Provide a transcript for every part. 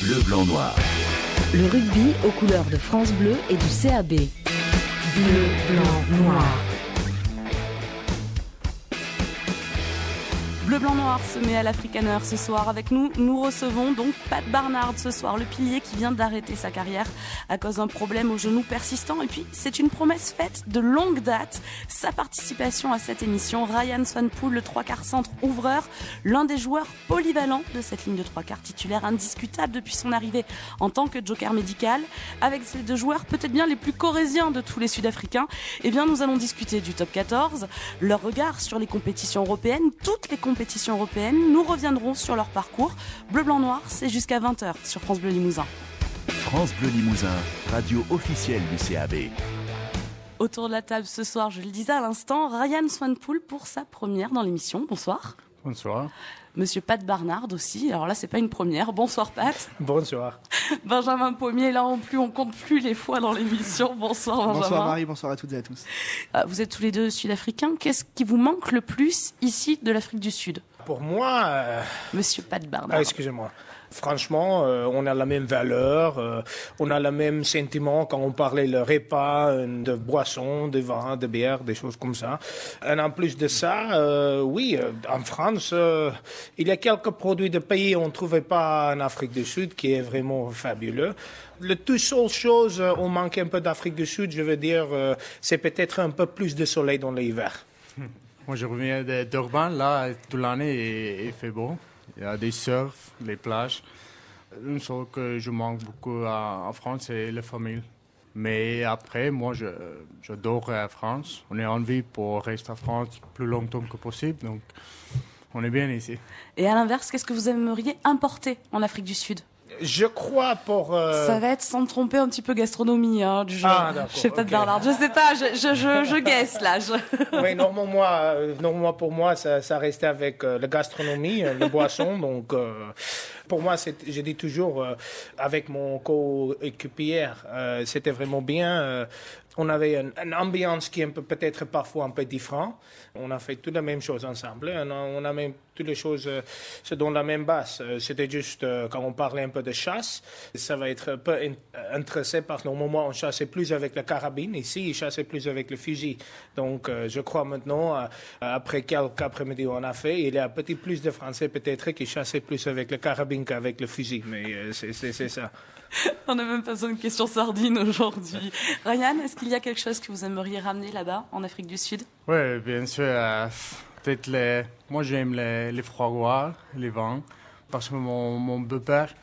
Bleu, blanc, noir. Le rugby aux couleurs de France Bleu et du CAB. Bleu, blanc, noir. Bleu, blanc, noir se met à l'Africaner ce soir. Avec nous, nous recevons donc Pat Barnard ce soir, le pilier qui vient d'arrêter sa carrière à cause d'un problème au genou persistant. Et puis, c'est une promesse faite de longue date. Sa participation à cette émission, Ryan Swanepoel, le trois-quarts centre ouvreur, l'un des joueurs polyvalents de cette ligne de trois-quarts, titulaire indiscutable depuis son arrivée en tant que joker médical. Avec ces deux joueurs, peut-être bien les plus corésiens de tous les Sud-Africains, eh bien, nous allons discuter du top 14, leur regard sur les compétitions européennes, toutes les compétitions européennes. Nous reviendrons sur leur parcours. Bleu, blanc, noir, c'est jusqu'à 20h sur France Bleu Limousin. France Bleu Limousin, radio officielle du CAB. Autour de la table ce soir, je le disais à l'instant, Ryan Swanepoel pour sa première dans l'émission. Bonsoir. Bonsoir. Monsieur Pat Barnard aussi. Alors là, c'est pas une première. Bonsoir Pat. Bonsoir. Benjamin Pommier, là en plus, on compte plus les fois dans l'émission. Bonsoir Benjamin. Bonsoir Marie, bonsoir à toutes et à tous. Vous êtes tous les deux sud-africains. Qu'est-ce qui vous manque le plus ici de l'Afrique du Sud? Pour moi... Monsieur Pat Barnard. excusez-moi. Franchement, on a la même valeur, on a le même sentiment quand on parlait de repas, de boissons, de vin, de bière, des choses comme ça. Et en plus de ça, oui, en France, il y a quelques produits de pays qu'on ne trouvait pas en Afrique du Sud qui est vraiment fabuleux. La toute seule chose, on manque un peu d'Afrique du Sud, je veux dire, c'est peut-être un peu plus de soleil dans l'hiver. Moi, je reviens de Durban. Là, toute l'année, il fait beau. Il y a des surfs, les plages. Une chose que je manque beaucoup en France, c'est la famille. Mais après, moi, j'adore la France. On est en vie pour rester en France le plus longtemps que possible. Donc, on est bien ici. Et à l'inverse, qu'est-ce que vous aimeriez importer en Afrique du Sud? Je crois pour... Ça va être, sans me tromper, un petit peu gastronomie, hein, du genre. Ah, d'accord. Je sais pas de Bernard. Je sais pas, je guesse, là. Oui, normalement, pour moi, ça restait avec la gastronomie, les boissons. Donc, pour moi, je dis toujours, avec mon coéquipière, c'était vraiment bien. On avait une ambiance qui est peut-être parfois un peu différente. On a fait toutes les mêmes choses ensemble. On a même toutes les choses dans la même base. C'était juste quand on parlait un peu de chasse, ça va être un peu intéressant parce que normalement on chassait plus avec la carabine. Ici, ils chassaient plus avec le fusil. Donc, je crois maintenant, après quelques après-midi on a fait, il y a un petit plus de Français peut-être qui chassaient plus avec la carabine qu'avec le fusil. Mais c'est ça. On n'a même pas besoin de questions sardines aujourd'hui. Ryan, est-ce qu'il y a quelque chose que vous aimeriez ramener là-bas, en Afrique du Sud? Oui, bien sûr. Peut-être moi, j'aime les froids, les vins, parce que mon beau-père,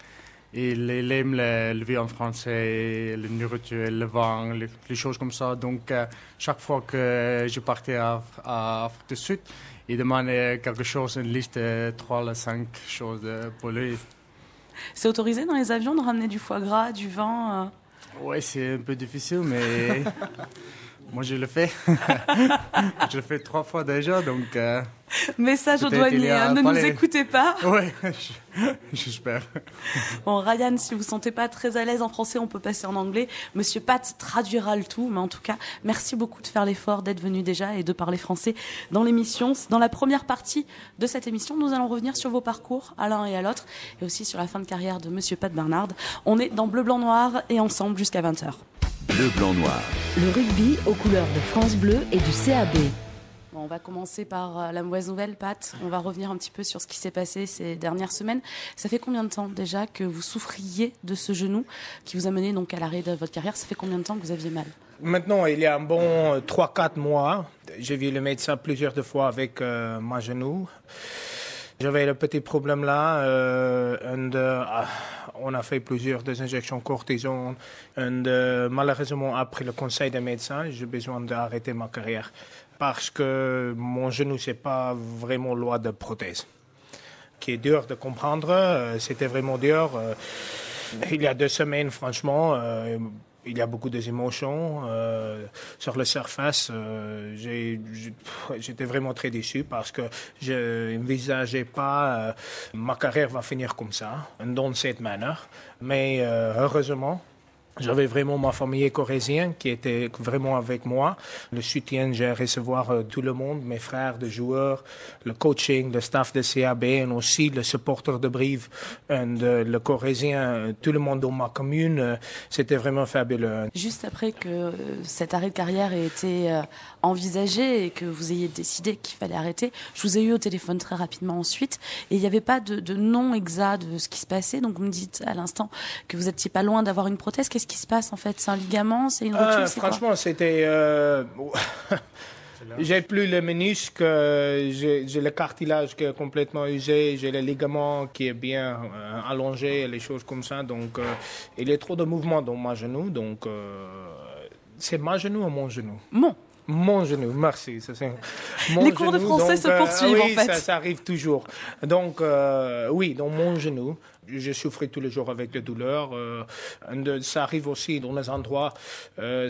il aime le vie en français, la nourriture, le vin, les choses comme ça. Donc, chaque fois que je partais à Afrique du Sud, il demandait quelque chose, une liste de 3 à 5 choses pour lui. C'est autorisé dans les avions de ramener du foie gras, du vin Oui, c'est un peu difficile, mais moi, je le fais. Je le fais 3 fois déjà, donc... Message aux douaniers, ne nous écoutez pas. Oui, j'espère. Bon, Ryan, si vous ne vous sentez pas très à l'aise en français, on peut passer en anglais. Monsieur Pat traduira le tout, mais en tout cas, merci beaucoup de faire l'effort, d'être venu déjà et de parler français dans l'émission. Dans la première partie de cette émission, nous allons revenir sur vos parcours, à l'un et à l'autre, et aussi sur la fin de carrière de Monsieur Pat Barnard. On est dans Bleu, blanc, noir et ensemble jusqu'à 20h. Bleu, blanc, noir. Le rugby aux couleurs de France Bleu et du CAB. Bon, on va commencer par la mauvaise nouvelle, Pat. On va revenir un petit peu sur ce qui s'est passé ces dernières semaines. Ça fait combien de temps déjà que vous souffriez de ce genou qui vous a mené donc à l'arrêt de votre carrière? Ça fait combien de temps que vous aviez mal? Maintenant, il y a un bon 3-4 mois. J'ai vu le médecin plusieurs fois avec mon genou. J'avais le petit problème là. On a fait plusieurs des injections cortisone. Et malheureusement, après le conseil des médecins, j'ai besoin d'arrêter ma carrière. Parce que mon genou, c'est pas vraiment loi de prothèse. Qui est dur de comprendre. C'était vraiment dur. Il y a 2 semaines, franchement, il y a beaucoup d'émotions. Sur la surface, j'étais vraiment très déçu parce que je n'envisageais pas ma carrière va finir comme ça, dans cette manière. Mais heureusement, J'avais vraiment ma famille corésienne qui était vraiment avec moi. Le soutien, j'ai recevoir tout le monde, mes frères de joueurs, le coaching, le staff de CAB, et aussi le supporter de Brive, le corésien, tout le monde dans ma commune. C'était vraiment fabuleux. Juste après que cet arrêt de carrière ait été envisagé et que vous ayez décidé qu'il fallait arrêter, je vous ai eu au téléphone très rapidement ensuite et il n'y avait pas de nom exact de ce qui se passait. Donc vous me dites à l'instant que vous n'étiez pas loin d'avoir une prothèse. Qu'est-ce qui se passe en fait? C'est un ligament? C'est une rotule? Franchement, c'était... J'ai plus le ménisque, j'ai le cartilage qui est complètement usé, j'ai le ligament qui est bien allongé, les choses comme ça. Donc, il y a trop de mouvements dans mon genou. Donc, c'est ma genou ou mon genou? Mon genou, merci. Les cours de français se poursuivent oui, en fait. Ça arrive toujours. Donc, oui, dans mon genou. Je souffrais tous les jours avec les douleurs. Ça arrive aussi dans les endroits,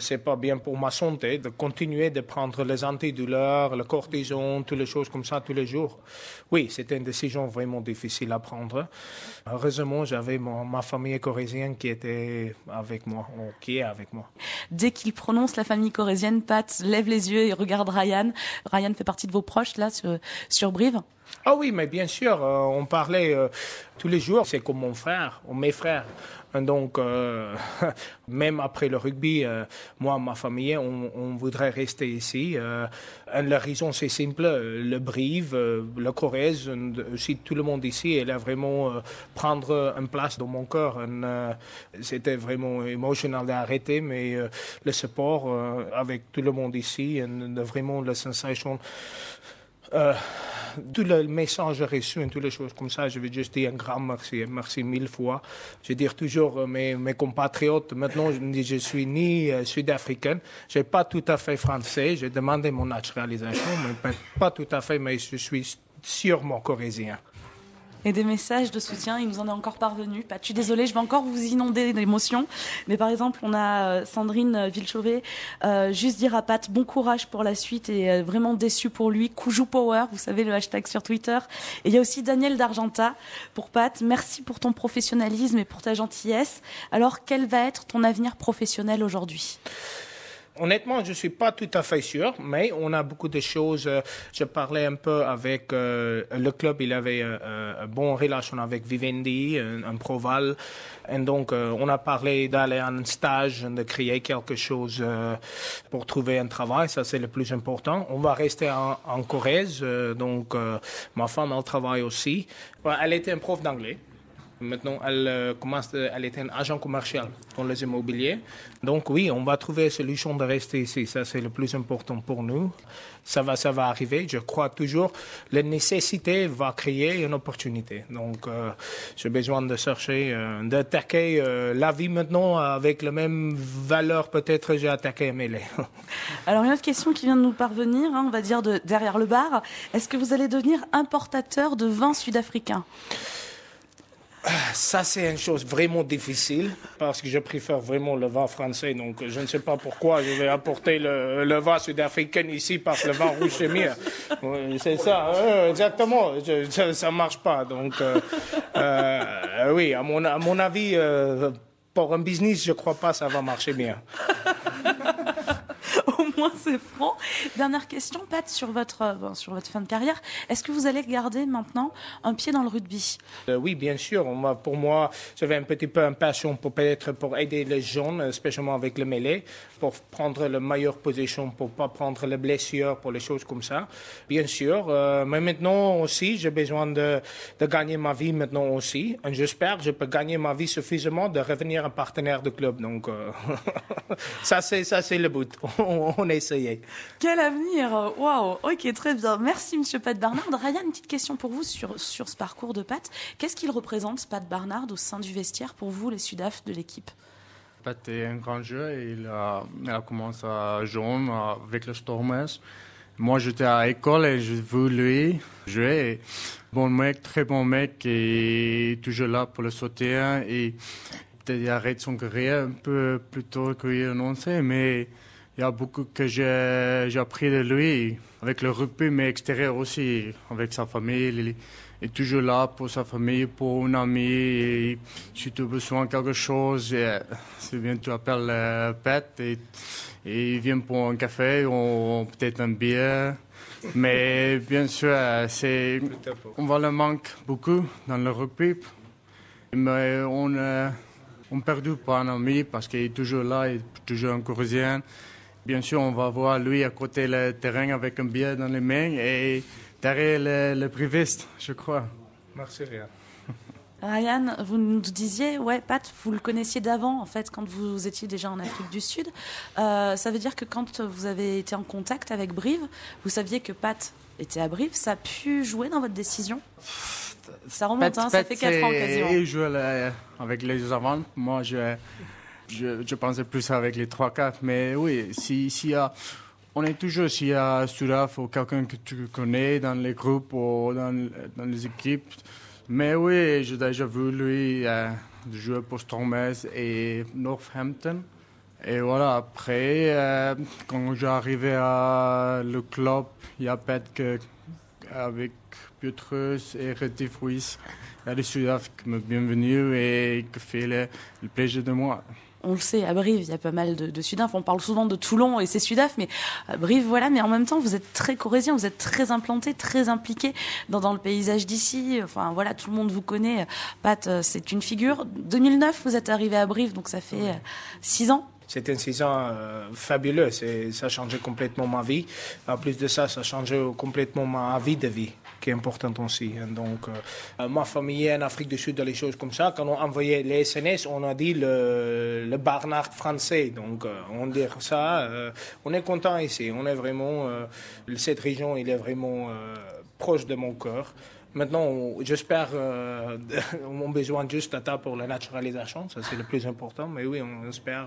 c'est pas bien pour ma santé de continuer de prendre les antidouleurs, le cortisone, toutes les choses comme ça tous les jours. Oui, c'était une décision vraiment difficile à prendre. Heureusement, j'avais ma famille corésienne qui était avec moi, ou qui est avec moi. Dès qu'il prononce la famille corésienne, Pat lève les yeux et regarde Ryan. Ryan fait partie de vos proches là sur Brive? Ah oui, mais bien sûr, on parlait tous les jours, c'est comme mon frère, ou mes frères. Donc, même après le rugby, moi, ma famille, on voudrait rester ici. La raison, c'est simple, le Brive, le Corrèze, aussi tout le monde ici, il a vraiment prendre une place dans mon cœur. C'était vraiment émotionnel d'arrêter, mais le support avec tout le monde ici, vraiment la sensation... Tout le message reçu et toutes les choses comme ça, je veux juste dire un grand merci. Merci 1000 fois. Je dis toujours mes compatriotes, maintenant je suis ni sud-africain, je n'ai pas tout à fait français, j'ai demandé mon naturalisation, mais pas tout à fait, mais je suis sûrement corésien. Et des messages de soutien, il nous en est encore parvenu. Pat, je suis désolée, je vais encore vous inonder d'émotions. Mais par exemple, on a Sandrine Villechauvet, juste dire à Pat, bon courage pour la suite et vraiment déçu pour lui. Koujou Power, vous savez, le hashtag sur Twitter. Et il y a aussi Daniel d'Argenta pour Pat. Merci pour ton professionnalisme et pour ta gentillesse. Alors, quel va être ton avenir professionnel aujourd'hui ? Honnêtement, je ne suis pas tout à fait sûr, mais on a beaucoup de choses. Je parlais un peu avec le club, il avait une bonne relation avec Vivendi, un Proval. Et donc, on a parlé d'aller en stage, de créer quelque chose pour trouver un travail. Ça, c'est le plus important. On va rester en Corrèze. Donc, ma femme, elle travaille aussi. Elle était un prof d'anglais. Maintenant, elle est un agent commercial dans les immobiliers. Donc oui, on va trouver une solution de rester ici. Ça, c'est le plus important pour nous. Ça va arriver. Je crois toujours la nécessité va créer une opportunité. Donc, j'ai besoin de chercher, d'attaquer la vie maintenant avec la même valeur. Peut-être j'ai attaqué MLA. Alors, une autre question qui vient de nous parvenir, on va dire derrière le bar. Est-ce que vous allez devenir importateur de vin sud-africain ? Ça, c'est une chose vraiment difficile parce que je préfère vraiment le vin français. Donc, je ne sais pas pourquoi je vais apporter le vin sud-africain ici parce que le vin rouge, c'est mieux. C'est ça, exactement. Ça ne marche pas. Donc, oui, à mon avis, pour un business, je ne crois pas que ça va marcher bien. Au moins, c'est franc. Dernière question, Pat, sur votre fin de carrière. Est-ce que vous allez garder maintenant un pied dans le rugby ? Oui, bien sûr. Pour moi, j'avais un petit peu une passion pour aider les jeunes, spécialement avec le mêlée, pour prendre la meilleure position, pour ne pas prendre les blessures, pour les choses comme ça. Bien sûr. Mais maintenant aussi, j'ai besoin de gagner ma vie maintenant aussi. Et j'espère que je peux gagner ma vie suffisamment de revenir un partenaire de club. Donc, ça, c'est le but. On a essayé. Quel avenir! Waouh! Ok, très bien. Merci, Monsieur Pat Barnard. Ryan, une petite question pour vous sur ce parcours de Pat. Qu'est-ce qu'il représente, Pat Barnard, au sein du vestiaire pour vous, les Sudaf de l'équipe? Pat est un grand joueur et il a commencé à jouer avec le Stormers. Moi, j'étais à l'école et j'ai vu lui jouer. Bon mec, très bon mec et toujours là pour le soutien. Et il arrête son carrière un peu plus tôt qu'il annonçait, mais il y a beaucoup que j'ai appris de lui, avec le rugby, mais extérieur aussi, avec sa famille. est toujours là pour sa famille, pour un ami. Et si tu as besoin de quelque chose, c'est bien tu appelles Pat et il vient pour un café ou peut-être un bière. Mais bien sûr, on va le manquer beaucoup dans le rugby. Mais on perdu pas un ami parce qu'il est toujours là, il est toujours un Corrézien. Bien sûr, on va voir lui à côté le terrain avec un billet dans les mains et derrière le briviste, je crois. Merci, Ryan. Ryan, vous nous disiez, Pat, vous le connaissiez d'avant, en fait, quand vous étiez déjà en Afrique du Sud. Ça veut dire que quand vous avez été en contact avec Brive, vous saviez que Pat était à Brive. Ça a pu jouer dans votre décision? Ça remonte, Pat, ça fait 4 ans quasiment. Il joue avec les avant. Moi, je pensais plus avec les 3-4. Mais oui, on est toujours, s'il y a Sudaf ou quelqu'un que tu connais dans les groupes ou dans les équipes. Mais oui, j'ai déjà vu lui jouer pour Stormers et Northampton. Et voilà, après, quand j'ai arrivé à le club, il y a peut-être avec Pietrus et Retief Ruiz, il y a des Sudaf qui m'ont bienvenu et qui fait le plaisir de moi. On le sait, à Brive, il y a pas mal de Sudaf. On parle souvent de Toulon et c'est Sudaf, mais à Brive, voilà. Mais en même temps, vous êtes très corrézien, vous êtes très implanté, très impliqué dans le paysage d'ici. Enfin, voilà, tout le monde vous connaît. Pat, c'est une figure. 2009, vous êtes arrivé à Brive, donc ça fait 6 ans. C'était une saison fabuleuse et ça a changé complètement ma vie. En plus de ça, ça a changé complètement ma vie de vie, qui est importante aussi. Donc, ma famille en Afrique du Sud, les choses comme ça, quand on envoyait les SNS, on a dit le Barnard français. Donc, on dit ça, on est content ici. On est vraiment, cette région, il est vraiment proche de mon cœur. Maintenant, j'espère on a besoin juste d'attendre pour la naturalisation, ça c'est le plus important. Mais oui, on espère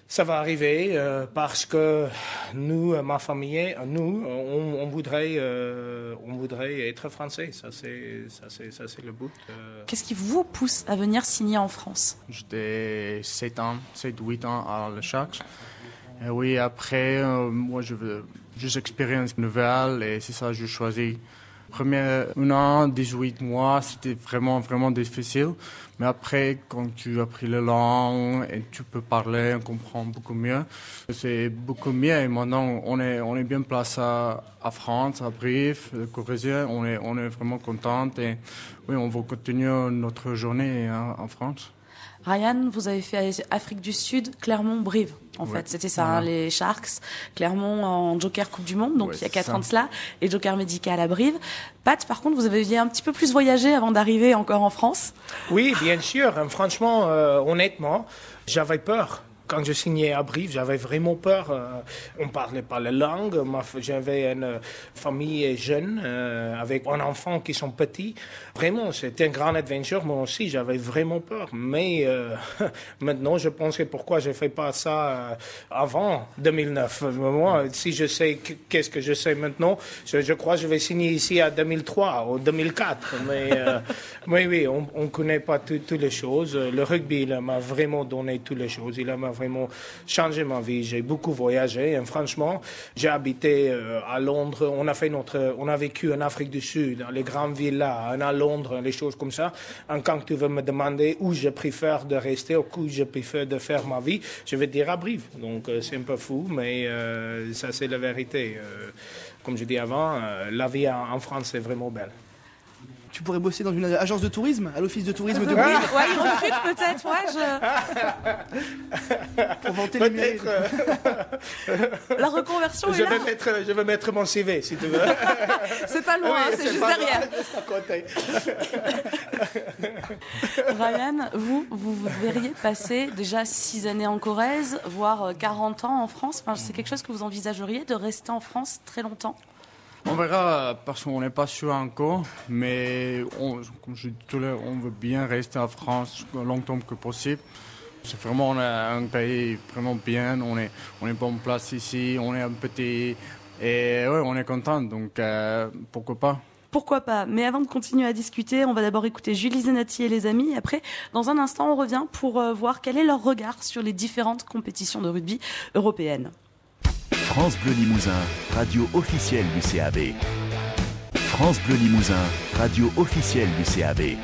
ça va arriver parce que nous, ma famille, nous, on voudrait être français. Ça c'est le but. Qu'est-ce qui vous pousse à venir signer en France? J'étais 7-8 ans à Le Sharks. Et oui, après, moi je veux juste expérience nouvelle et c'est ça que j'ai choisi. Premier 1 an, 18 mois, c'était vraiment, vraiment difficile. Mais après, quand tu as appris la langue et tu peux parler, on comprend beaucoup mieux. C'est beaucoup mieux et maintenant, on est bien placé à France, à Brive, le Corrézien. On est vraiment content et oui, on va continuer notre journée en France. Ryan, vous avez fait Afrique du Sud, Clermont-Brive. En fait, c'était ça, les Sharks, Clermont en Joker Coupe du Monde, donc il y a 4 ans de cela, et Joker médical à Brive. Pat, par contre, vous avez un petit peu plus voyagé avant d'arriver encore en France? Oui, bien sûr. Franchement, honnêtement, j'avais peur. Quand je signais à Brive, j'avais vraiment peur. On ne parlait pas la langue. J'avais une famille jeune avec un enfant qui sont petits. Vraiment, c'était une grande aventure. Moi aussi, j'avais vraiment peur. Mais maintenant, je pense que pourquoi je ne fais pas ça avant 2009. Moi, si je sais qu'est-ce que je sais maintenant, je crois que je vais signer ici à 2003 ou 2004. Mais oui, on ne connaît pas toutes les choses. Le rugby, il m'a vraiment donné toutes les choses. Il m'a vraiment changé ma vie. J'ai beaucoup voyagé. Et franchement, j'ai habité à Londres. On a vécu en Afrique du Sud, dans les grandes villes là, à Londres, les choses comme ça. Quand tu veux me demander où je préfère de rester ou où je préfère de faire ma vie, je vais te dire à Brive. Donc c'est un peu fou, mais ça c'est la vérité. Comme je dis avant, la vie en France c'est vraiment belle. Tu pourrais bosser dans une agence de tourisme, à l'office de tourisme de Brive. Ouais, il recrute peut-être, Pour vanter les mérites. La reconversion je est là. Je vais mettre mon CV, si tu veux. C'est pas loin, c'est juste derrière. Juste à côté. Ryan, vous verriez passer déjà 6 années en Corrèze, voire 40 ans en France. Enfin, c'est quelque chose que vous envisageriez de rester en France très longtemps? On verra parce qu'on n'est pas sûr encore, mais comme je dis tout à l'heure, on veut bien rester en France le longtemps que possible. C'est vraiment un pays vraiment bien, on est bonne place ici, on est un petit et ouais, on est content, donc pourquoi pas. Pourquoi pas? Mais avant de continuer à discuter, on va d'abord écouter Julie Zenati et les amis. Et après, dans un instant, on revient pour voir quel est leur regard sur les différentes compétitions de rugby européennes. France Bleu Limousin, radio officielle du CAB. France Bleu Limousin, radio officielle du CAB.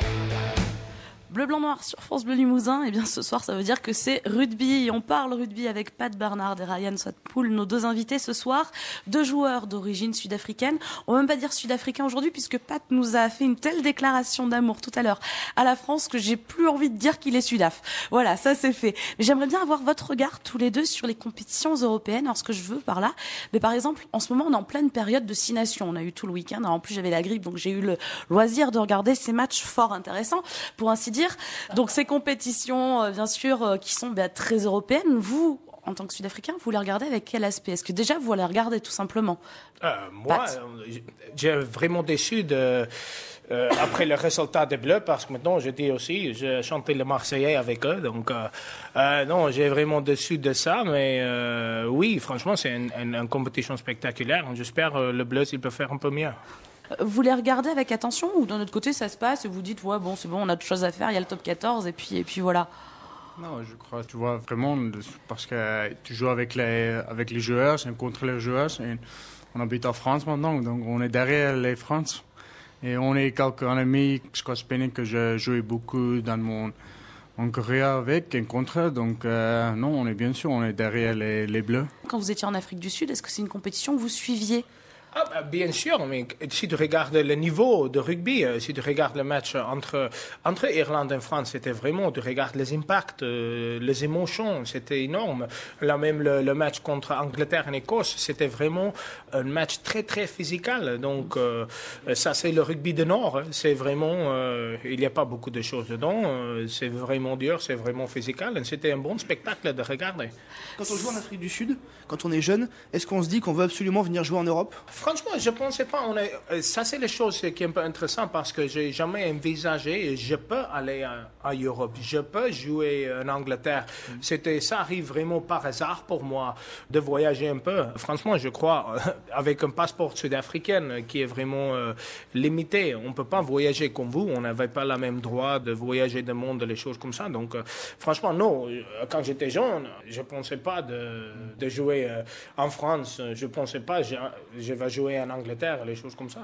Bleu, blanc, noir sur France Bleu Limousin. Et bien ce soir, ça veut dire que c'est rugby. On parle rugby avec Pat Barnard et Ryan Swanepoel, nos deux invités ce soir. Deux joueurs d'origine sud-africaine. On va même pas dire sud-africain aujourd'hui puisque Pat nous a fait une telle déclaration d'amour tout à l'heure à la France que j'ai plus envie de dire qu'il est sudaf. Voilà, ça c'est fait. Mais j'aimerais bien avoir votre regard tous les deux sur les compétitions européennes. Alors ce que je veux par là, mais par exemple, en ce moment, on est en pleine période de 6 nations. On a eu tout le week-end. Alors, en plus, j'avais la grippe, donc j'ai eu le loisir de regarder ces matchs fort intéressants, pour ainsi dire. Donc ces compétitions, bien sûr, qui sont très européennes, vous, en tant que Sud-Africain, vous les regardez avec quel aspect? Est-ce que déjà vous les regardez tout simplement? Moi, j'ai vraiment déçu après le résultat des Bleus, parce que maintenant, je dis aussi, j'ai chanté le Marseillais avec eux, donc non, j'ai vraiment déçu de ça, mais oui, franchement, c'est une compétition spectaculaire. J'espère le Bleu, il peut faire un peu mieux. Vous les regardez avec attention ou d'un autre côté ça se passe et vous dites ouais bon c'est bon on a d'autres choses à faire, il y a le top 14 et puis voilà? Non, je crois, tu vois, vraiment, parce que tu joues avec les joueurs, c'est contre les joueurs. On habite en France maintenant, donc on est derrière les France. Et on est quelques amis, Scott Spinning, que je jouais beaucoup dans mon carrière avec et contre eux. Donc non, on est derrière les Bleus. Quand vous étiez en Afrique du Sud, est-ce que c'est une compétition que vous suiviez? Bien sûr, mais si tu regardes le niveau de rugby, si tu regardes le match entre Irlande et France, c'était vraiment, tu regardes les impacts, les émotions, c'était énorme. Là même le match contre Angleterre et Écosse, c'était vraiment un match très très physical. Donc ça c'est le rugby du Nord, c'est vraiment, il n'y a pas beaucoup de choses dedans, c'est vraiment dur, c'est vraiment physical. C'était un bon spectacle de regarder. Quand on joue en Afrique du Sud, quand on est jeune, est-ce qu'on se dit qu'on veut absolument venir jouer en Europe? Franchement, je ne pensais pas. Ça, c'est les choses qui est un peu intéressant parce que je n'ai jamais envisagé. Je peux aller en Europe, je peux jouer en Angleterre. Ça arrive vraiment par hasard pour moi de voyager un peu. Franchement, je crois, avec un passeport sud-africain qui est vraiment limité, on ne peut pas voyager comme vous. On n'avait pas le même droit de voyager dans le monde, les choses comme ça. Donc, franchement, non. Quand j'étais jeune, je ne pensais pas de jouer en France. Je ne pensais pas je vais jouer en Angleterre, les choses comme ça.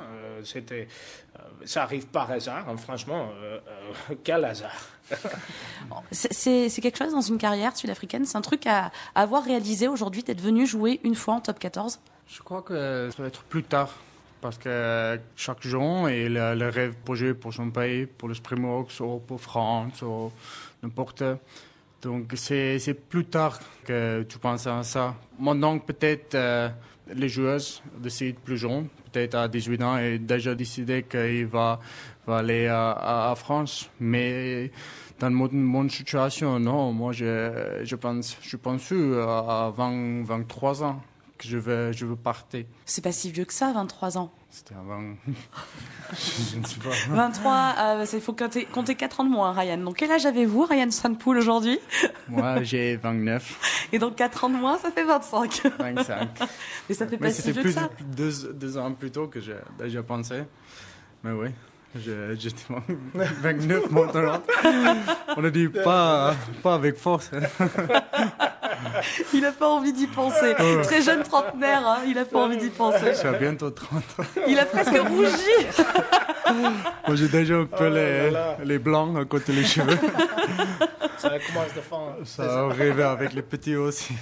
Ça arrive par hasard, hein, franchement. Quel hasard. C'est quelque chose dans une carrière sud-africaine, c'est un truc à avoir réalisé aujourd'hui, d'être venu jouer une fois en top 14? Je crois que ça va être plus tard, parce que chaque jour, il a le rêve pour jouer pour son pays, pour le Springboks, ou pour France, ou n'importe. Donc c'est plus tard que tu penses à ça. Maintenant, peut-être les joueuses décident plus jeunes, peut-être à 18 ans, et déjà décidé qu'il va aller à France. Mais dans mon situation, non, moi je pense à 23 ans que je veux partir. C'est pas si vieux que ça, 23 ans. C'était avant. Je ne sais pas. 23, il faut compter 4 ans de moins, Ryan. Donc quel âge avez-vous, Ryan Swanepoel, aujourd'hui? Moi, j'ai 29. Et donc 4 ans de moins, ça fait 25. 25. Mais ça fait pas si vieux que ça. C'était deux ans plus tôt que j'ai déjà pensé. Mais oui, j'étais 29 maintenant. On a dit pas avec force. Il n'a pas envie d'y penser. Très jeune trentenaire, hein, il n'a pas envie d'y penser. J'ai bientôt 30 ans. Il a presque rougi. Moi, j'ai déjà un peu les blancs à côté des cheveux. Ça commence de fond. Ça arrive avec les petits aussi.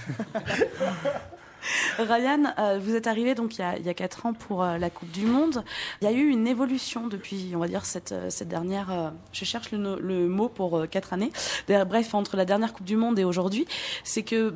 Ryan, vous êtes arrivé donc il y a 4 ans pour la Coupe du Monde. Il y a eu une évolution depuis, on va dire, cette dernière... je cherche le mot pour 4 années. Bref, entre la dernière Coupe du Monde et aujourd'hui, c'est que...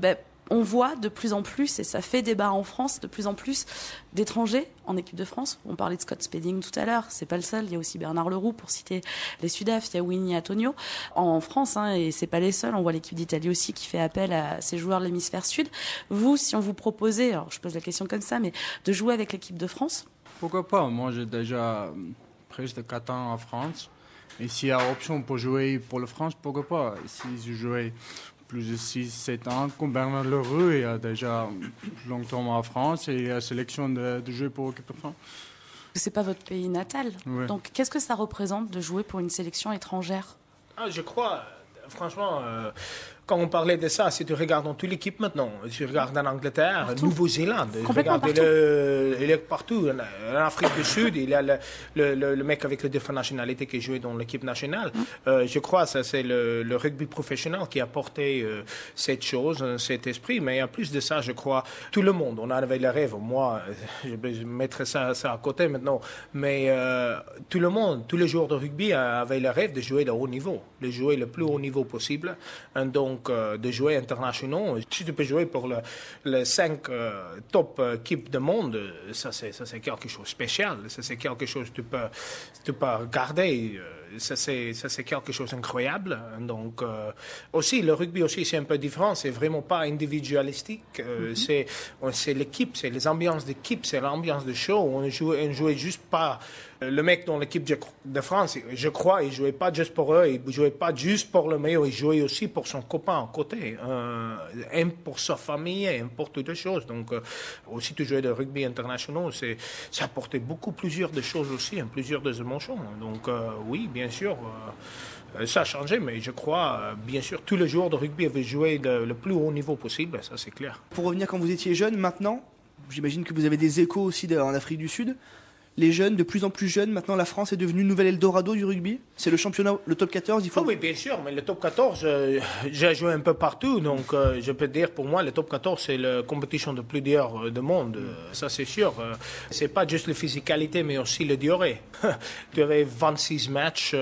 on voit de plus en plus, et ça fait débat en France, de plus en plus d'étrangers en équipe de France. On parlait de Scott Spedding tout à l'heure, c'est pas le seul. Il y a aussi Bernard Leroux pour citer les Sudaf, il y a Winnie Antonio en France, hein, et c'est pas les seuls. On voit l'équipe d'Italie aussi qui fait appel à ces joueurs de l'hémisphère sud. Vous, si on vous proposait, alors je pose la question comme ça, mais de jouer avec l'équipe de France? Pourquoi pas? Moi, j'ai déjà presque 4 ans en France. Et s'il y a option pour jouer pour la France, pourquoi pas? Si je jouais plus de 6-7 ans, comme Bernard Leroux, il y a déjà longtemps en France et il y a la sélection de jouer pour l'équipe de France. C'est pas votre pays natal. Ouais. Donc qu'est-ce que ça représente de jouer pour une sélection étrangère? Je crois, franchement, quand on parlait de ça, si tu regardes dans toute l'équipe maintenant, tu regardes en Angleterre, Nouvelle-Zélande, il est partout. En Afrique du Sud, il y a le mec avec les différentes nationalités qui jouait dans l'équipe nationale. Je crois que c'est le rugby professionnel qui a porté cette chose, cet esprit. Mais en plus de ça, je crois, tout le monde, on avait le rêve. Moi, je vais mettre ça à côté maintenant. Mais tout le monde, tous les joueurs de rugby avaient le rêve de jouer de haut niveau, de jouer le plus haut niveau possible. Donc, de jouer internationaux. Si tu peux jouer pour les 5 top équipes du monde, ça c'est quelque chose de spécial. Ça c'est quelque chose que tu peux regarder. Ça c'est quelque chose d'incroyable. Donc, aussi, le rugby aussi, c'est un peu différent. C'est vraiment pas individualistique. C'est l'équipe, c'est les ambiances d'équipe, c'est l'ambiance de show. On jouait juste pas. Le mec dans l'équipe de France, je crois, il jouait pas juste pour eux, il jouait pas juste pour le meilleur, il jouait aussi pour son copain à côté, pour sa famille, pour toutes les choses. Donc, aussi, tu jouais de rugby international, ça apportait plusieurs de choses aussi, plusieurs des émotions. Donc, oui, bien sûr, ça a changé, mais je crois, bien sûr, tous les joueurs de rugby avaient joué le plus haut niveau possible, ça c'est clair. Pour revenir quand vous étiez jeune, maintenant, j'imagine que vous avez des échos aussi en Afrique du Sud. Les jeunes, de plus en plus jeunes, maintenant la France est devenue une nouvelle Eldorado du rugby. C'est le championnat, le top 14, il faut... Oui, bien sûr, mais le top 14, j'ai joué un peu partout, donc je peux dire pour moi, le top 14, c'est la compétition de plus dure du monde, ça c'est sûr. C'est pas juste la physicalité, mais aussi la durée. Durée 26 matchs,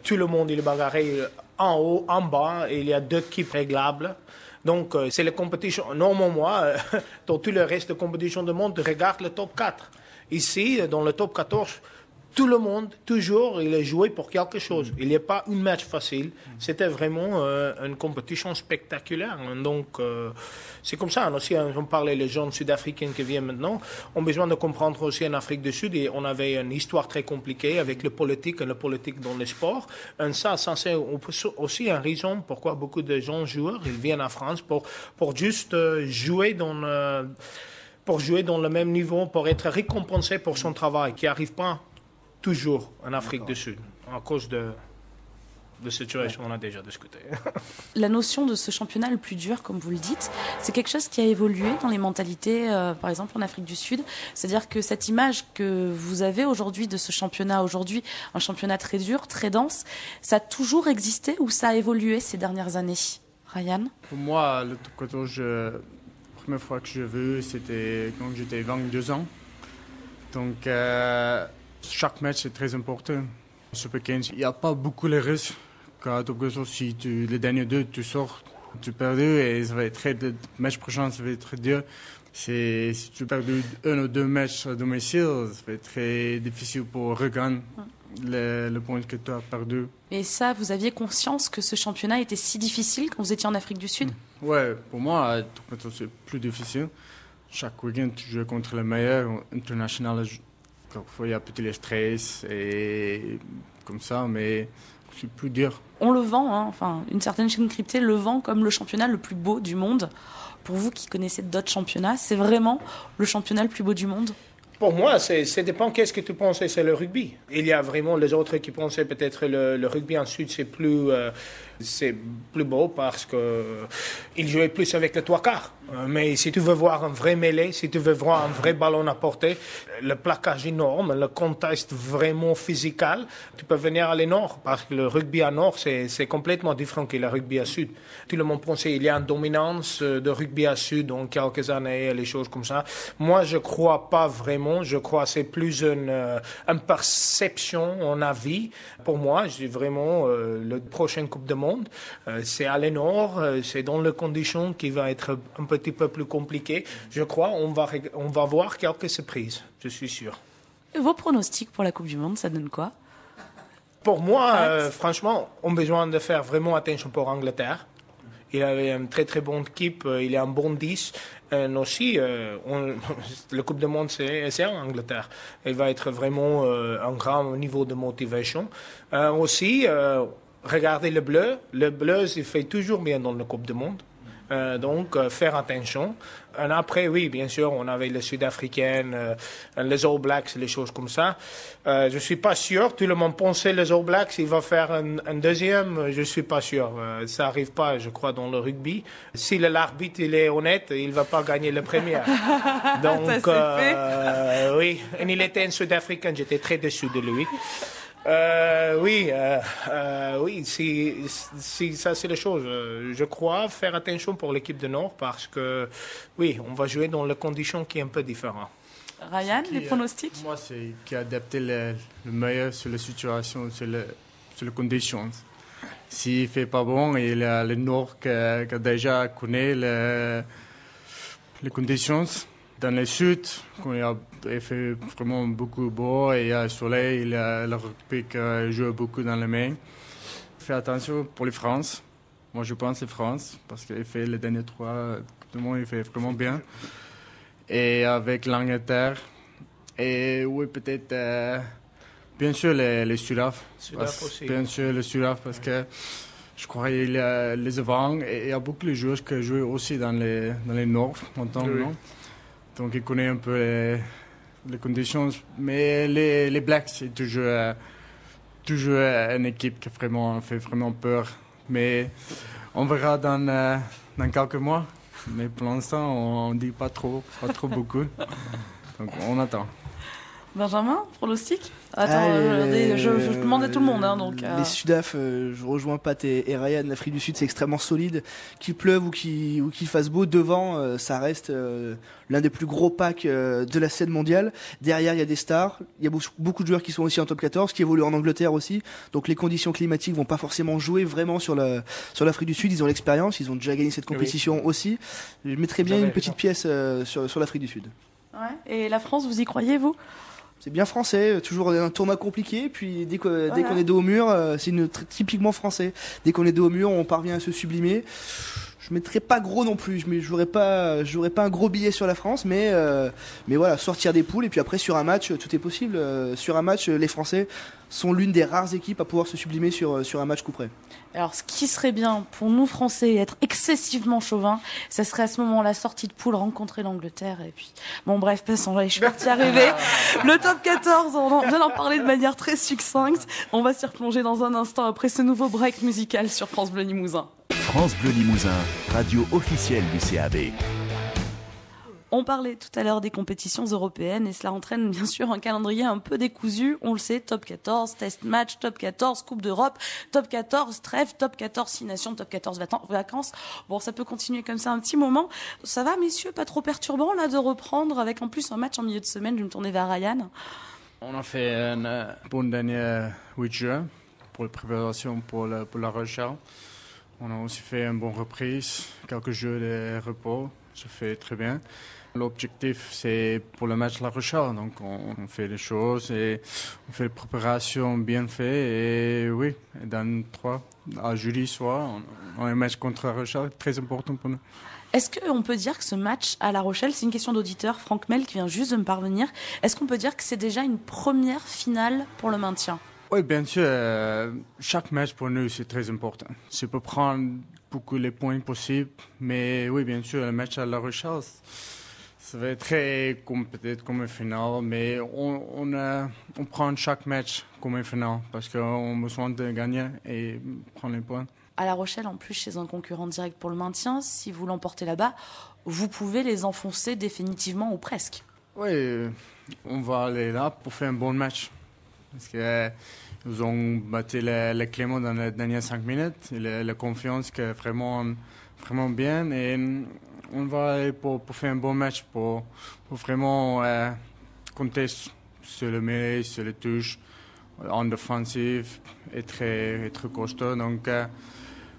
tout le monde il est bagarré en haut, en bas, et il y a 2 équipes réglables. Donc, c'est la compétition. Normalement, moi, dans tout le reste de compétition du monde, regarde le top 4. Ici, dans le top 14, tout le monde, toujours, il a joué pour quelque chose. Il n'y a pas un match facile. C'était vraiment une compétition spectaculaire. Donc, c'est comme ça. Aussi, on parlait les jeunes sud-africains qui viennent maintenant. On a besoin de comprendre aussi en Afrique du Sud. Et on avait une histoire très compliquée avec le politique et le politique dans le sport. Et ça, c'est aussi une raison pourquoi beaucoup de jeunes joueurs, ils viennent en France pour juste jouer pour jouer dans le même niveau, pour être récompensé pour son travail, qui n'arrive pas toujours en Afrique du Sud, à cause de situation qu'on a déjà discuté. La notion de ce championnat le plus dur, comme vous le dites, c'est quelque chose qui a évolué dans les mentalités, par exemple en Afrique du Sud. C'est-à-dire que cette image que vous avez aujourd'hui de ce championnat, aujourd'hui, un championnat très dur, très dense, ça a toujours existé ou ça a évolué ces dernières années? Ryan? Pour moi, le top 14, la première fois que je l'ai vu, c'était quand j'étais 22 ans. Donc, chaque match est très important. Super 15, il n'y a pas beaucoup de risques. Quand top 14, si les derniers 2, tu sors, tu perds 2 et ça va être le match prochain, ça va être très dur. Si tu perds 1 ou 2 matchs à domicile, ça va être très difficile pour regagner le point que tu as perdu. Et ça, vous aviez conscience que ce championnat était si difficile quand vous étiez en Afrique du Sud? Ouais, pour moi, c'est plus difficile. Chaque week-end, tu joues contre le meilleur international. Parfois, il y a peut-être le stress et comme ça, mais c'est plus dur. On le vend, enfin, une certaine chaîne cryptée le vend comme le championnat le plus beau du monde. Pour vous qui connaissez d'autres championnats, c'est vraiment le championnat le plus beau du monde? Pour moi, ça dépend qu'est-ce que tu pensais, c'est le rugby. Il y a vraiment les autres qui pensaient peut-être le rugby en Sud, c'est plus beau parce qu'il jouait plus avec le 3/4. Mais si tu veux voir un vrai mêlée, si tu veux voir un vrai ballon à porter, le plaquage énorme, le contexte vraiment physical, tu peux venir à le nord parce que le rugby à nord, c'est complètement différent que le rugby à sud. Tout le monde pensait qu'il y a une dominance de rugby à sud dans quelques années, les choses comme ça. Moi, je crois pas vraiment. Je crois que c'est plus une perception, un avis. Pour moi, je dis vraiment le prochain Coupe du Monde, c'est à le nord, c'est dans les conditions qui va être un petit peu plus compliquées. Je crois on va voir quelques surprises, je suis sûr. Et vos pronostics pour la Coupe du Monde, ça donne quoi? Pour moi, franchement, on a besoin de faire vraiment attention pour l'Angleterre. Il avait une très très bonne équipe, il est un bon 10. Et aussi, la Coupe du Monde, c'est en Angleterre. Il va être vraiment un grand niveau de motivation. Aussi, regardez le bleu. Le bleu, il fait toujours bien dans la Coupe du Monde. Donc, faire attention. Et après, oui, bien sûr, on avait les Sud-Africaines, les All Blacks, les choses comme ça. Je suis pas sûr. Tout le monde pensait les All Blacks, il va faire un deuxième. Je suis pas sûr. Ça arrive pas, je crois, dans le rugby. Si l'arbitre il est honnête, il va pas gagner le premier. Donc, oui. Et il était un Sud-Africain. J'étais très déçu de lui. Oui, si ça c'est la chose. Je crois faire attention pour l'équipe de Nord parce que, oui, on va jouer dans les conditions qui sont un peu différentes. Ryan, les pronostics? Moi, c'est qui a adapté le meilleur sur la situation, sur les conditions. S'il ne fait pas bon, il y a le Nord qui a déjà connu les conditions. Dans le sud, quand il fait vraiment beaucoup beau et il y a le soleil, il y a le rugby qui joue beaucoup dans les mains. Fais attention pour les France. Moi, je pense les France parce qu'il fait les derniers 3 Coupes du Monde, il fait vraiment bien. Et avec l'Angleterre. Et oui, peut-être, bien sûr, les Sudaf. Bien sûr, les Sudaf parce que je crois qu'il y a les avants et il y a beaucoup de joueurs qui jouent aussi dans les Nord en temps, non? Donc, il connaît un peu les conditions. Mais les Blacks, c'est toujours une équipe qui fait vraiment peur. Mais on verra dans quelques mois. Mais pour l'instant, on ne dit pas trop beaucoup. Donc, on attend. Benjamin, pronostic? Attends, je demande à tout le monde. Les Sudaf, je rejoins Pat et Ryan. L'Afrique du Sud, c'est extrêmement solide. Qu'il pleuve ou qu'il fasse beau, devant, ça reste l'un des plus gros packs de la scène mondiale. Derrière, il y a des stars. Il y a beaucoup de joueurs qui sont aussi en top 14, qui évoluent en Angleterre aussi. Donc les conditions climatiques vont pas forcément jouer vraiment sur l'Afrique du Sud. Ils ont l'expérience, ils ont déjà gagné cette compétition aussi. Je mettrais bien une petite pièce sur l'Afrique du Sud. Ouais. Et la France, vous y croyez, vous? C'est bien français, toujours un tournoi compliqué, puis dès qu'on est dos au mur, c'est typiquement français. Dès qu'on est dos au mur, on parvient à se sublimer. Je mettrais pas gros non plus, je jouerais pas un gros billet sur la France, mais voilà, sortir des poules et puis après sur un match, tout est possible. Sur un match, les Français sont l'une des rares équipes à pouvoir se sublimer sur un match coup près. Alors, ce qui serait bien pour nous Français et être excessivement chauvin, ça serait à ce moment-là sortie de poule, rencontrer l'Angleterre et puis bon bref, passons là, je suis partie arriver. Le top 14, on vient d'en parler de manière très succincte. On va s'y replonger dans un instant après ce nouveau break musical sur France Bleu Limousin. France Bleu Limousin, radio officielle du CAB. On parlait tout à l'heure des compétitions européennes et cela entraîne bien sûr un calendrier un peu décousu. On le sait, top 14, test match, top 14, Coupe d'Europe, top 14, trêve, top 14, 6 nations, top 14, vacances. Bon, ça peut continuer comme ça un petit moment. Ça va, messieurs, pas trop perturbant là de reprendre avec en plus un match en milieu de semaine. Je vais me tourner vers Ryan. On a fait un bon dernier 8 juin pour la préparation pour la Rochelle. On a aussi fait une bonne reprise, quelques jours de repos, ça fait très bien. L'objectif, c'est pour le match La Rochelle, donc on fait les choses et on fait les préparations bien faites. Et oui, dans 3, à jeudi soir, on a un match contre La Rochelle, très important pour nous. Est-ce qu'on peut dire que ce match à La Rochelle, c'est une question d'auditeur, Franck Mel qui vient juste de me parvenir, est-ce qu'on peut dire que c'est déjà une première finale pour le maintien ? Oui, bien sûr. Chaque match pour nous, c'est très important. C'est pour prendre beaucoup les points possibles. Mais oui, bien sûr, le match à La Rochelle, ça va être peut-être comme une finale. Mais on prend chaque match comme une finale parce qu'on a besoin de gagner et prendre les points. À La Rochelle, en plus, chez un concurrent direct pour le maintien, si vous l'emportez là-bas, vous pouvez les enfoncer définitivement ou presque. Oui, on va aller là pour faire un bon match. Parce qu'ils ont battu les Clément dans les dernières 5 minutes. Et la confiance qui est vraiment bien. Et on va aller pour faire un bon match, pour vraiment compter sur le mêlée, sur les touches, en défensive, et très costaud. Donc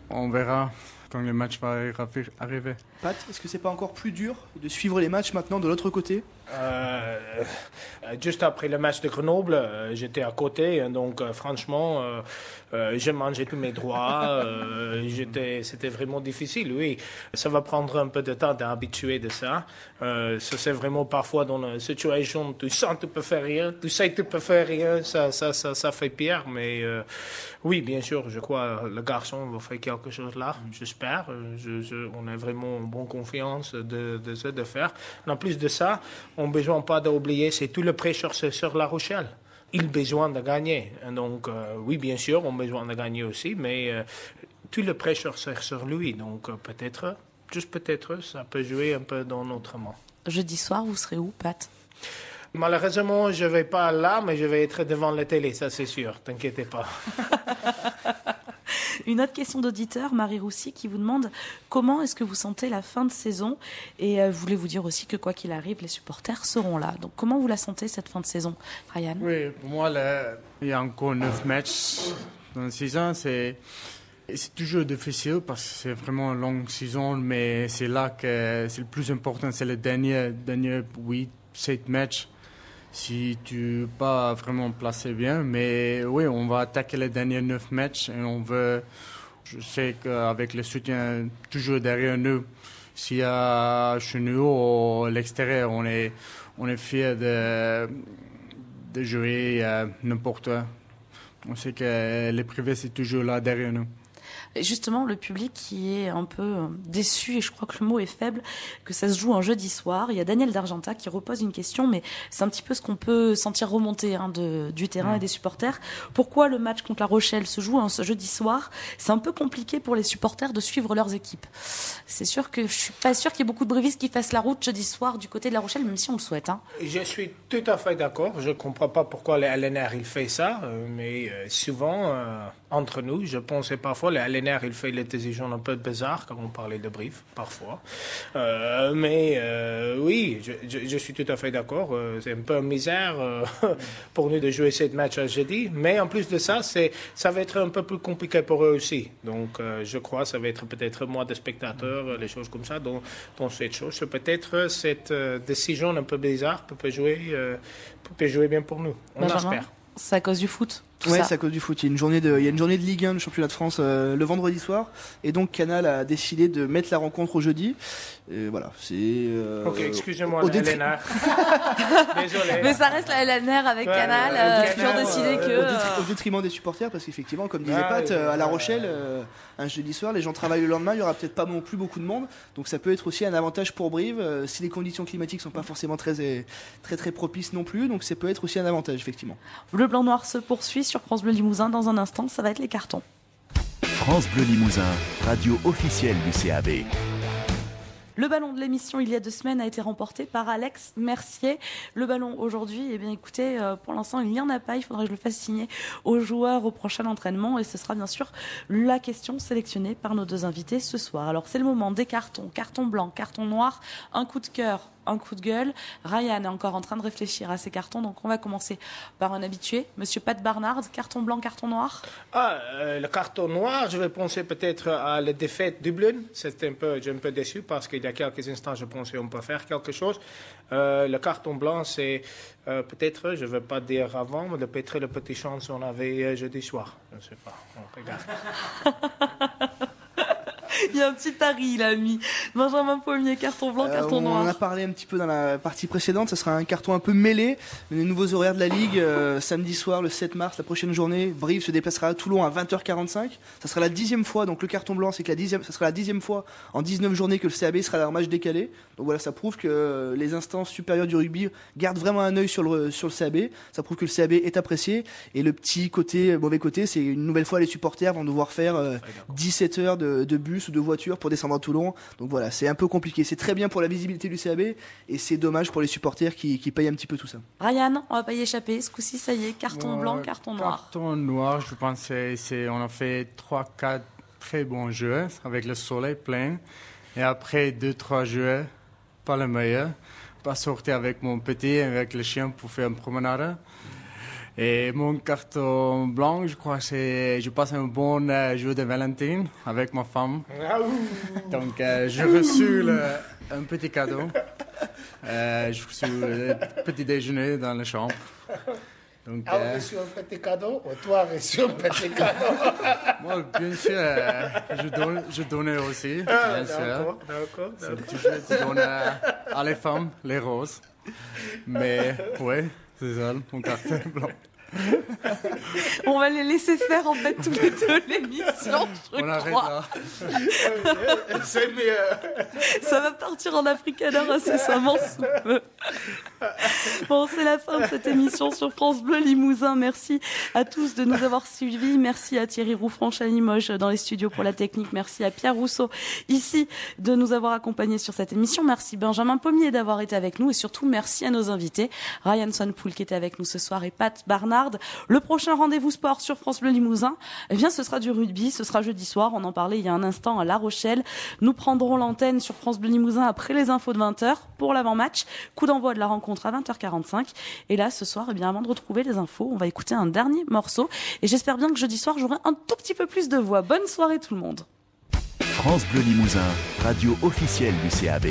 on verra quand le match va arriver. Pat, est-ce que c'est pas encore plus dur de suivre les matchs maintenant de l'autre côté ? Juste après le match de Grenoble, j'étais à côté, donc franchement, j'ai mangé tous mes droits. C'était vraiment difficile, oui. Ça va prendre un peu de temps d'habituer de ça. Ça c'est vraiment parfois dans une situation, tu sens que tu peux faire rien, tu sais que tu peux faire rien, ça fait pire. Mais oui, bien sûr, je crois le garçon va faire quelque chose là. J'espère. j'espère. On a vraiment bonne confiance de faire. En plus de ça, on n'a besoin pas d'oublier, c'est tout le pressure sur La Rochelle. Il a besoin de gagner. Donc, oui, bien sûr, on a besoin de gagner aussi, mais tout le pressure sur lui. Donc, peut-être, juste peut-être, ça peut jouer un peu dans notre main. Jeudi soir, vous serez où, Pat? Malheureusement, je ne vais pas là, mais je vais être devant la télé, ça c'est sûr, t'inquiétez pas. Une autre question d'auditeur, Marie Roussy, qui vous demande comment est-ce que vous sentez la fin de saison, et voulez vous dire aussi que quoi qu'il arrive, les supporters seront là. Donc comment vous la sentez cette fin de saison, Ryan? Oui, pour moi, il y a encore 9 matchs dans la saison. C'est toujours difficile parce que c'est vraiment une longue saison, mais c'est là que c'est le plus important, c'est les derniers 8-7 matchs. Si tu n'es pas vraiment placé bien, mais oui, on va attaquer les derniers 9 matchs et on veut, je sais qu'avec le soutien toujours derrière nous, s'il y a chez nous ou à l'extérieur, on est fiers de jouer n'importe où. On sait que les privés, c'est toujours là derrière nous. Et justement, le public qui est un peu déçu, et je crois que le mot est faible, que ça se joue un jeudi soir. Il y a Daniel D'Argenta qui repose une question, mais c'est un petit peu ce qu'on peut sentir remonter du terrain et des supporters. Pourquoi le match contre La Rochelle se joue ce jeudi soir? C'est un peu compliqué pour les supporters de suivre leurs équipes. C'est sûr que je suis pas sûre qu'il y ait beaucoup de brévistes qui fassent la route jeudi soir du côté de La Rochelle, même si on le souhaite. Je suis tout à fait d'accord. Je ne comprends pas pourquoi le LNR il fait ça, mais souvent, entre nous, je pensais parfois le LNR il fait les décisions un peu bizarres quand on parlait de brief, parfois. Mais oui, je suis tout à fait d'accord. C'est un peu une misère pour nous de jouer cette match à jeudi. Mais en plus de ça, ça va être un peu plus compliqué pour eux aussi. Donc, je crois que ça va être peut-être moins de spectateurs, les choses comme ça. Dans cette chose, peut-être cette décision un peu bizarre peut jouer bien pour nous. On espère. C'est à cause du foot? Ouais, c'est à cause du foot. Il y a une journée de Ligue 1 du championnat de France le vendredi soir, et donc Canal a décidé de mettre la rencontre au jeudi. Et voilà, c'est. Ok, excusez-moi, la LNR. Désolé. Mais ça reste la LNR avec Canal qui ont décidé que. Au détriment des supporters, parce qu'effectivement, comme disait Pat, à La Rochelle, un jeudi soir, les gens travaillent le lendemain, il y aura peut-être pas non plus beaucoup de monde, donc ça peut être aussi un avantage pour Brive si les conditions climatiques sont pas forcément très propices non plus, donc ça peut être aussi un avantage effectivement. Le blanc noir se poursuit sur France Bleu Limousin. Dans un instant, ça va être les cartons. France Bleu Limousin, radio officielle du CAB. Le ballon de l'émission, il y a 2 semaines, a été remporté par Alex Mercier. Le ballon aujourd'hui, eh bien écoutez, pour l'instant, il n'y en a pas. Il faudrait que je le fasse signer aux joueurs au prochain entraînement. Et ce sera bien sûr la question sélectionnée par nos 2 invités ce soir. Alors, c'est le moment des cartons. Carton blanc, carton noir, un coup de cœur, un coup de gueule. Ryan est encore en train de réfléchir à ces cartons. Donc, on va commencer par un habitué. Monsieur Pat Barnard, carton blanc, carton noir. Le carton noir, je vais penser peut-être à la défaite Dublin. J'ai un peu déçu parce qu'il y a quelques instants, je pensais qu'on peut faire quelque chose. Le carton blanc, c'est peut-être, je ne vais pas dire avant, mais peut-être la petite chance qu'on avait jeudi soir. Je ne sais pas. On regarde. Il y a un petit pari, il a mis. Benjamin Pommier, carton blanc, carton noir. On en a parlé un petit peu dans la partie précédente. Ça sera un carton un peu mêlé. Les nouveaux horaires de la Ligue. Samedi soir, le 7 mars, la prochaine journée, Brive se déplacera à Toulon à 20h45. Ça sera la 10e fois. Donc le carton blanc, c'est que ça sera la 10e fois en 19 journées que le CAB sera en match décalé. Donc voilà, ça prouve que les instances supérieures du rugby gardent vraiment un œil sur le CAB. Ça prouve que le CAB est apprécié. Et le petit mauvais côté, c'est une nouvelle fois les supporters vont devoir faire 17 heures de bus ou de voiture pour descendre à Toulon. Donc voilà, c'est un peu compliqué. C'est très bien pour la visibilité du CAB et c'est dommage pour les supporters qui payent un petit peu tout ça. Ryan, on va pas y échapper. Ce coup-ci, ça y est, carton blanc, carton noir. Carton noir, je pense on a fait 3-4 très bons jeux avec le soleil plein. Et après 2-3 jeux, pas le meilleur. Pas sortir avec mon petit, avec le chien pour faire une promenade. Et mon carton blanc, je crois que je passe un bon jour de Valentine avec ma femme. Donc, j'ai reçu un petit cadeau. J'ai reçu le petit déjeuner dans la chambre. Donc, reçu un petit cadeau ou toi reçu un petit cadeau? Moi, bien sûr, je donnais aussi. Bien sûr. D'accord. C'est toujours de donner à les femmes les roses. Mais, ouais. C'est ça, mon carton blanc. On va les laisser faire en fait tous les deux l'émission, On arrête crois. là. C'est mieux. Ça va partir en africaneur incessamment sous peu. Bon, c'est la fin de cette émission sur France Bleu Limousin. Merci à tous de nous avoir suivis. Merci à Thierry Roufranche à Limoges dans les studios pour la technique. Merci à Pierre Rousseau ici de nous avoir accompagnés sur cette émission. Merci Benjamin Pommier d'avoir été avec nous et surtout merci à nos invités. Ryan Sonpool qui était avec nous ce soir et Pat Barnard. Le prochain rendez-vous sport sur France Bleu Limousin, eh bien, ce sera du rugby. Ce sera jeudi soir. On en parlait il y a un instant à La Rochelle. Nous prendrons l'antenne sur France Bleu Limousin après les infos de 20h pour l'avant-match. Coup d'envoi de la rencontre à 20h45. Et là, ce soir, eh bien, avant de retrouver les infos, on va écouter un dernier morceau. Et j'espère bien que jeudi soir, j'aurai un tout petit peu plus de voix. Bonne soirée tout le monde. France Bleu Limousin, radio officielle du CAB.